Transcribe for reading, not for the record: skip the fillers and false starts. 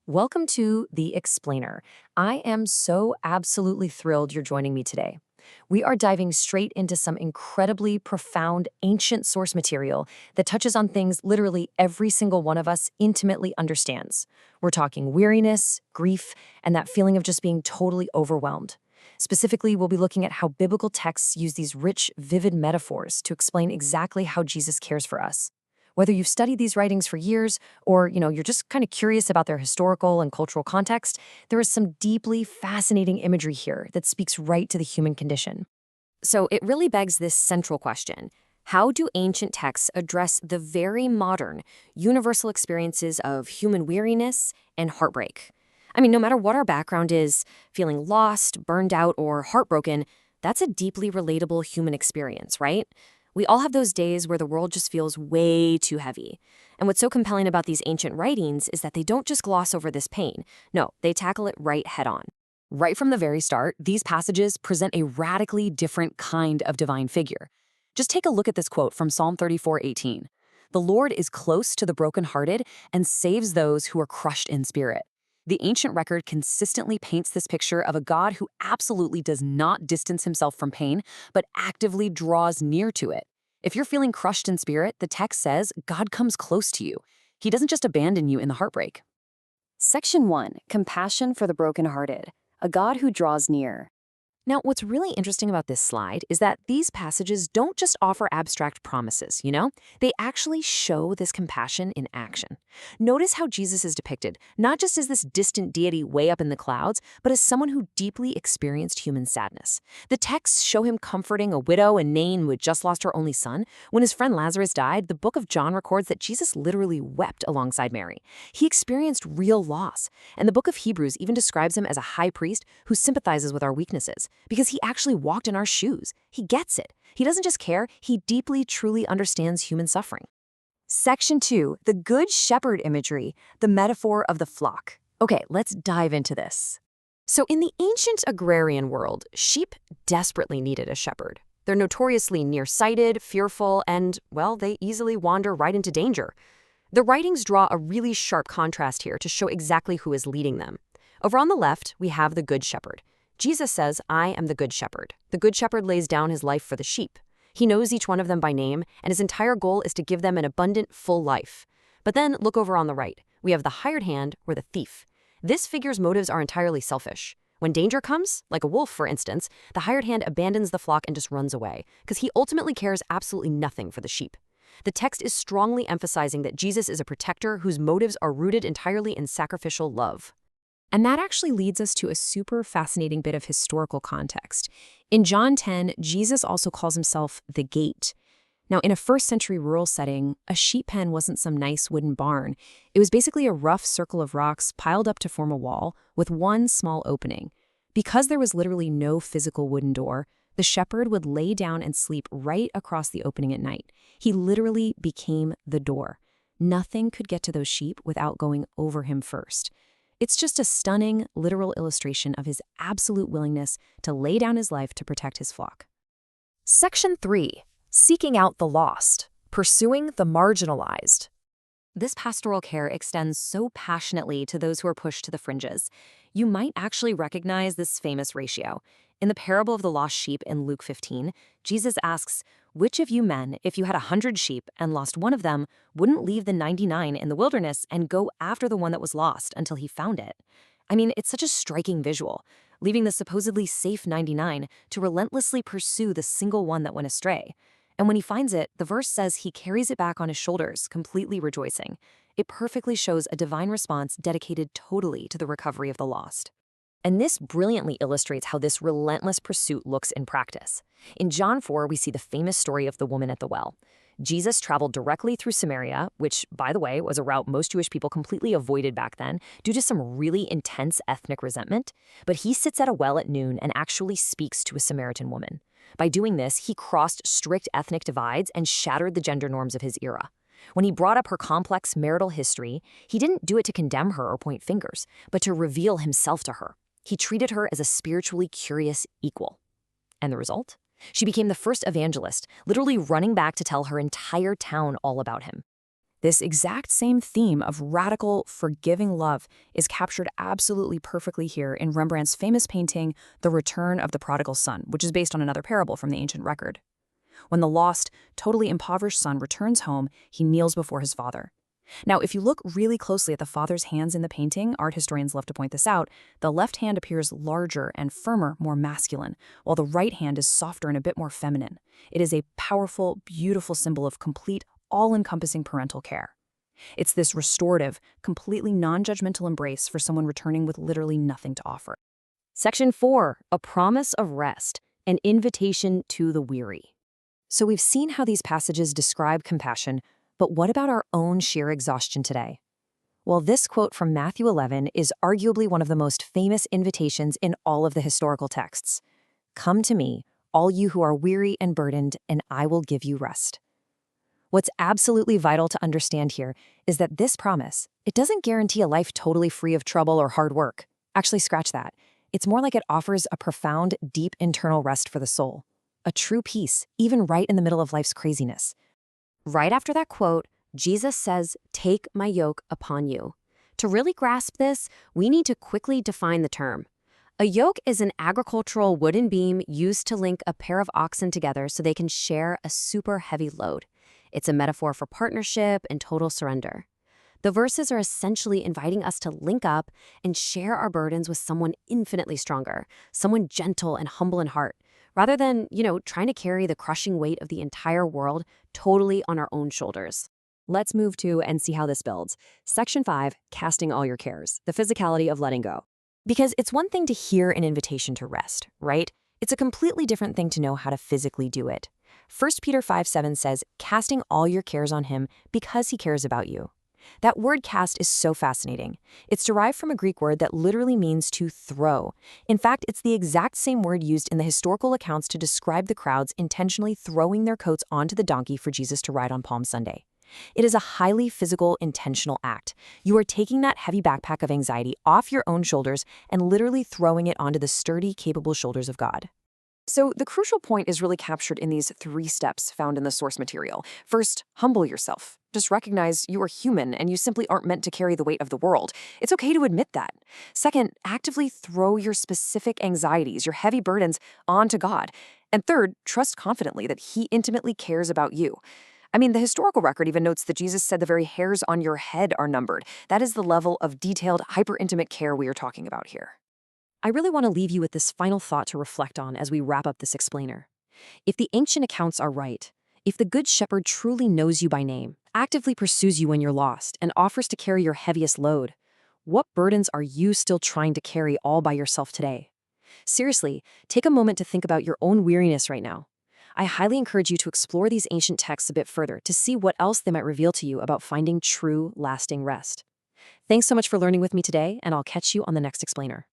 Welcome to The Explainer. I am so absolutely thrilled you're joining me today. We are diving straight into some incredibly profound ancient source material that touches on things literally every single one of us intimately understands. We're talking weariness, grief, and that feeling of just being totally overwhelmed. Specifically, we'll be looking at how biblical texts use these rich, vivid metaphors to explain exactly how Jesus cares for us. Whether you've studied these writings for years or, you're just kind of curious about their historical and cultural context, there is some deeply fascinating imagery here that speaks right to the human condition. So it really begs this central question. How do ancient texts address the very modern, universal experiences of human weariness and heartbreak? I mean, no matter what our background is, feeling lost, burned out, or heartbroken, that's a deeply relatable human experience, right? We all have those days where the world just feels way too heavy. And what's so compelling about these ancient writings is that they don't just gloss over this pain. No, they tackle it right head on. Right from the very start, these passages present a radically different kind of divine figure. Just take a look at this quote from Psalm 34:18. The Lord is close to the brokenhearted and saves those who are crushed in spirit. The ancient record consistently paints this picture of a God who absolutely does not distance himself from pain, but actively draws near to it. If you're feeling crushed in spirit, the text says God comes close to you. He doesn't just abandon you in the heartbreak. Section 1. Compassion for the brokenhearted. A God who draws near. Now, what's really interesting about this slide is that these passages don't just offer abstract promises, They actually show this compassion in action. Notice how Jesus is depicted, not just as this distant deity way up in the clouds, but as someone who deeply experienced human sadness. The texts show him comforting a widow in Nain who had just lost her only son. When his friend Lazarus died, the book of John records that Jesus literally wept alongside Mary. He experienced real loss, and the book of Hebrews even describes him as a high priest who sympathizes with our weaknesses. Because he actually walked in our shoes. He gets it. He doesn't just care, he deeply, truly understands human suffering. Section 2. The Good Shepherd imagery, the metaphor of the flock. Okay, let's dive into this. So in the ancient agrarian world, sheep desperately needed a shepherd. They're notoriously nearsighted, fearful, and, well, they easily wander right into danger. The writings draw a really sharp contrast here to show exactly who is leading them. Over on the left, we have the Good Shepherd. Jesus says, I am the good shepherd. The good shepherd lays down his life for the sheep. He knows each one of them by name, and his entire goal is to give them an abundant, full life. But then look over on the right. We have the hired hand or the thief. This figure's motives are entirely selfish. When danger comes, like a wolf for instance, the hired hand abandons the flock and just runs away, because he ultimately cares absolutely nothing for the sheep. The text is strongly emphasizing that Jesus is a protector whose motives are rooted entirely in sacrificial love. And that actually leads us to a super fascinating bit of historical context. In John 10, Jesus also calls himself the gate. Now, in a first-century rural setting, a sheep pen wasn't some nice wooden barn. It was basically a rough circle of rocks piled up to form a wall with one small opening. Because there was literally no physical wooden door, the shepherd would lay down and sleep right across the opening at night. He literally became the door. Nothing could get to those sheep without going over him first. It's just a stunning, literal illustration of his absolute willingness to lay down his life to protect his flock. Section 3. Seeking out the lost. Pursuing the marginalized. This pastoral care extends so passionately to those who are pushed to the fringes. You might actually recognize this famous ratio. In the parable of the lost sheep in Luke 15, Jesus asks, which of you men, if you had 100 sheep and lost one of them, wouldn't leave the 99 in the wilderness and go after the one that was lost until he found it? I mean, it's such a striking visual, leaving the supposedly safe 99 to relentlessly pursue the single one that went astray. And when he finds it, the verse says he carries it back on his shoulders, completely rejoicing. It perfectly shows a divine response dedicated totally to the recovery of the lost. And this brilliantly illustrates how this relentless pursuit looks in practice. In John 4, we see the famous story of the woman at the well. Jesus traveled directly through Samaria, which, by the way, was a route most Jewish people completely avoided back then due to some really intense ethnic resentment. But he sits at a well at noon and actually speaks to a Samaritan woman. By doing this, he crossed strict ethnic divides and shattered the gender norms of his era. When he brought up her complex marital history, he didn't do it to condemn her or point fingers, but to reveal himself to her. He treated her as a spiritually curious equal. And the result? She became the first evangelist, literally running back to tell her entire town all about him. This exact same theme of radical, forgiving love is captured absolutely perfectly here in Rembrandt's famous painting, The Return of the Prodigal Son, which is based on another parable from the ancient record. When the lost, totally impoverished son returns home, he kneels before his father. Now, if you look really closely at the father's hands in the painting, art historians love to point this out, the left hand appears larger and firmer, more masculine, while the right hand is softer and a bit more feminine. It is a powerful, beautiful symbol of complete, all-encompassing parental care. It's this restorative, completely non-judgmental embrace for someone returning with literally nothing to offer. Section 4, a promise of rest, an invitation to the weary. So we've seen how these passages describe compassion, but what about our own sheer exhaustion today? Well, this quote from Matthew 11 is arguably one of the most famous invitations in all of the historical texts. Come to me, all you who are weary and burdened, and I will give you rest. What's absolutely vital to understand here is that this promise, it doesn't guarantee a life totally free of trouble or hard work. Actually, scratch that. It's more like it offers a profound, deep internal rest for the soul. A true peace, even right in the middle of life's craziness. Right after that quote, Jesus says, "Take my yoke upon you." To really grasp this, we need to quickly define the term. A yoke is an agricultural wooden beam used to link a pair of oxen together so they can share a super heavy load. It's a metaphor for partnership and total surrender. The verses are essentially inviting us to link up and share our burdens with someone infinitely stronger, someone gentle and humble in heart, rather than, trying to carry the crushing weight of the entire world totally on our own shoulders. Let's move to and see how this builds. Section 5, casting all your cares, the physicality of letting go. Because it's one thing to hear an invitation to rest, right? It's a completely different thing to know how to physically do it. 1 Peter 5:7 says, casting all your cares on him because he cares about you. That word cast is so fascinating. It's derived from a Greek word that literally means to throw. In fact, it's the exact same word used in the historical accounts to describe the crowds intentionally throwing their coats onto the donkey for Jesus to ride on Palm Sunday. It is a highly physical, intentional act. You are taking that heavy backpack of anxiety off your own shoulders and literally throwing it onto the sturdy, capable shoulders of God. So the crucial point is really captured in these 3 steps found in the source material. First, humble yourself. Just recognize you are human and you simply aren't meant to carry the weight of the world. It's okay to admit that. Second, actively throw your specific anxieties, your heavy burdens, onto God. And third, trust confidently that He intimately cares about you. I mean, the historical record even notes that Jesus said the very hairs on your head are numbered. That is the level of detailed, hyper-intimate care we are talking about here. I really want to leave you with this final thought to reflect on as we wrap up this explainer. If the ancient accounts are right, if the Good Shepherd truly knows you by name, actively pursues you when you're lost, and offers to carry your heaviest load, what burdens are you still trying to carry all by yourself today? Seriously, take a moment to think about your own weariness right now. I highly encourage you to explore these ancient texts a bit further to see what else they might reveal to you about finding true, lasting rest. Thanks so much for learning with me today, and I'll catch you on the next explainer.